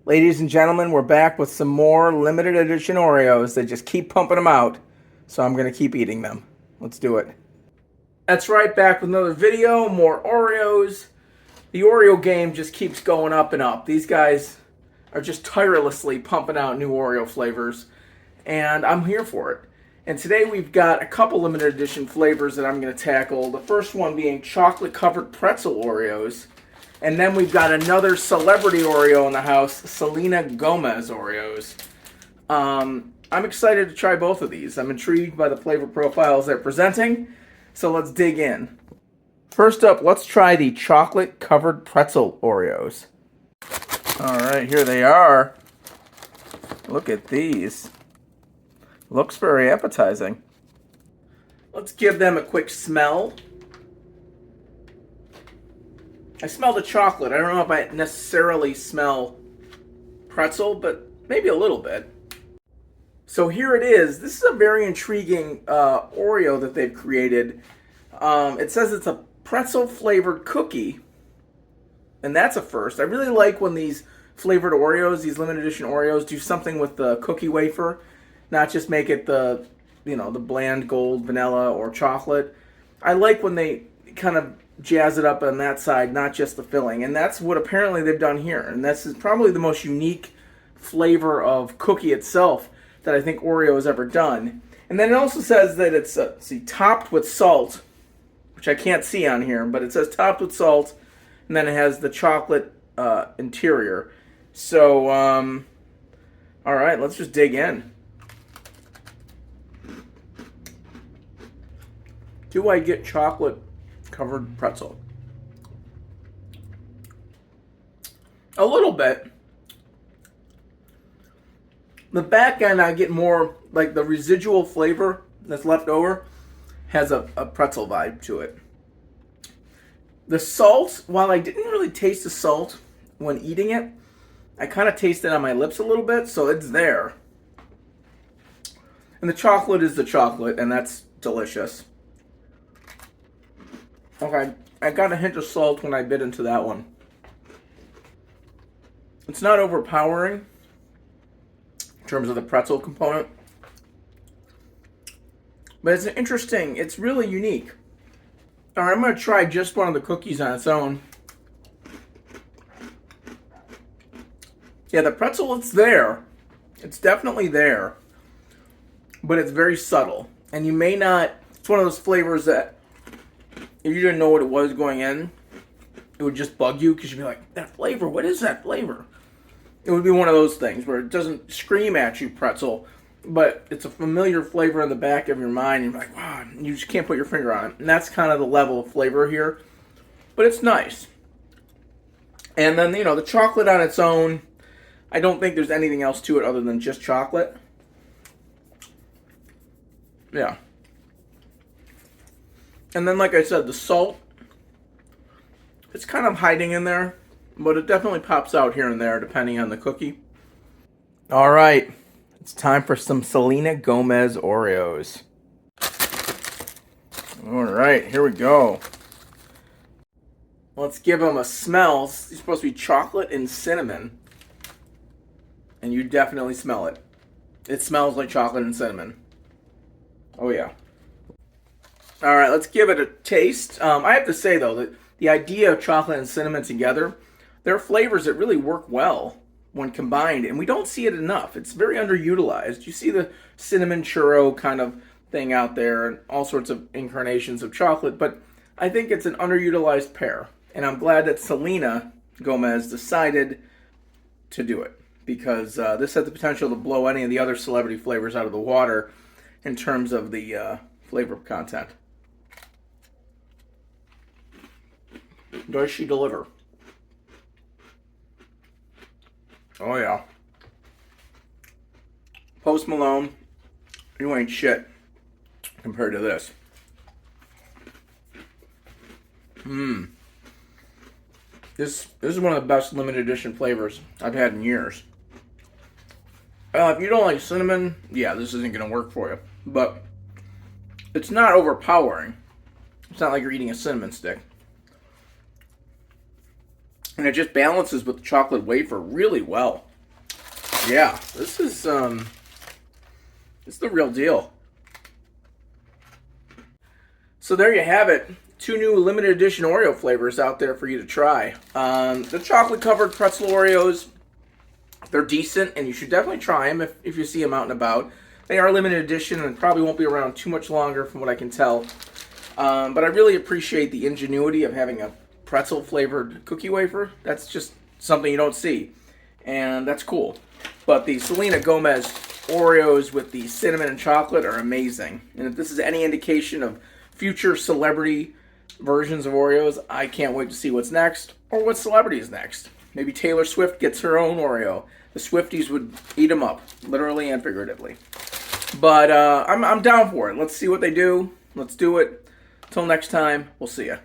Ladies and gentlemen, we're back with some more limited edition Oreos. They just keep pumping them out, so I'm going to keep eating them. Let's do it. That's right, back with another video, more Oreos. The Oreo game just keeps going up and up. These guys are just tirelessly pumping out new Oreo flavors, and I'm here for it. And today we've got a couple limited edition flavors that I'm going to tackle. The first one being chocolate-covered pretzel Oreos. And then we've got another celebrity Oreo in the house, Selena Gomez Oreos. I'm excited to try both of these. I'm intrigued by the flavor profiles they're presenting, so let's dig in. First up, let's try the chocolate-covered pretzel Oreos. All right, here they are. Look at these. Looks very appetizing. Let's give them a quick smell. I smell the chocolate. I don't know if I necessarily smell pretzel, but maybe a little bit. So here it is. This is a very intriguing Oreo that they've created. It says it's a pretzel-flavored cookie, and that's a first. I really like when these flavored Oreos, these limited edition Oreos, do something with the cookie wafer, not just make it the bland gold vanilla or chocolate. I like when they kind of jazz it up on that side, not just the filling. And that's what apparently they've done here. And this is probably the most unique flavor of cookie itself that I think Oreo has ever done. And then it also says that it's topped with salt, which I can't see on here, but it says topped with salt, and then it has the chocolate interior. So, all right, let's just dig in. Do I get chocolate-covered pretzel? A little bit. The back end, I get more like the residual flavor that's left over has a pretzel vibe to it. The salt, while I didn't really taste the salt when eating it, I kind of tasted it on my lips a little bit, so it's there. And the chocolate is the chocolate, and that's delicious. Okay, I got a hint of salt when I bit into that one. It's not overpowering in terms of the pretzel component, but it's interesting. It's really unique. All right, I'm going to try just one of the cookies on its own. Yeah, the pretzel, it's there. It's definitely there, but it's very subtle. And you may not, it's one of those flavors that if you didn't know what it was going in, it would just bug you because you'd be like, that flavor, what is that flavor? It would be one of those things where it doesn't scream at you pretzel, but it's a familiar flavor in the back of your mind. And you're like, wow, you just can't put your finger on it. And that's kind of the level of flavor here. But it's nice. And then, the chocolate on its own, I don't think there's anything else to it other than just chocolate. Yeah. And then, like I said, the salt, it's kind of hiding in there, but it definitely pops out here and there depending on the cookie. All right, it's time for some Selena Gomez Oreos. All right, here we go. Let's give them a smell. It's supposed to be chocolate and cinnamon, and you definitely smell it. It smells like chocolate and cinnamon. Oh, yeah. All right, let's give it a taste. I have to say, though, that the idea of chocolate and cinnamon together, they're flavors that really work well when combined, and we don't see it enough. It's very underutilized. You see the cinnamon churro kind of thing out there and all sorts of incarnations of chocolate, but I think it's an underutilized pair, and I'm glad that Selena Gomez decided to do it because this has the potential to blow any of the other celebrity flavors out of the water in terms of the flavor content. Does she deliver? Oh, yeah. Post Malone, you ain't shit compared to this. This is one of the best limited edition flavors I've had in years. If you don't like cinnamon, yeah, this isn't going to work for you. But it's not overpowering. It's not like you're eating a cinnamon stick. And it just balances with the chocolate wafer really well. Yeah, this is the real deal. So there you have it. 2 new limited edition Oreo flavors out there for you to try. The chocolate covered pretzel Oreos, they're decent, and you should definitely try them if you see them out and about. They are limited edition and probably won't be around too much longer from what I can tell. But I really appreciate the ingenuity of having a pretzel flavored cookie wafer. That's just something you don't see, and that's cool. But the Selena Gomez Oreos with the cinnamon and chocolate are amazing. And if this is any indication of future celebrity versions of Oreos, I can't wait to see what's next, or what celebrity is next. Maybe Taylor Swift gets her own Oreo. The Swifties would eat them up, literally and figuratively. But I'm down for it. Let's see what they do. Let's do it. Till next time, we'll see ya.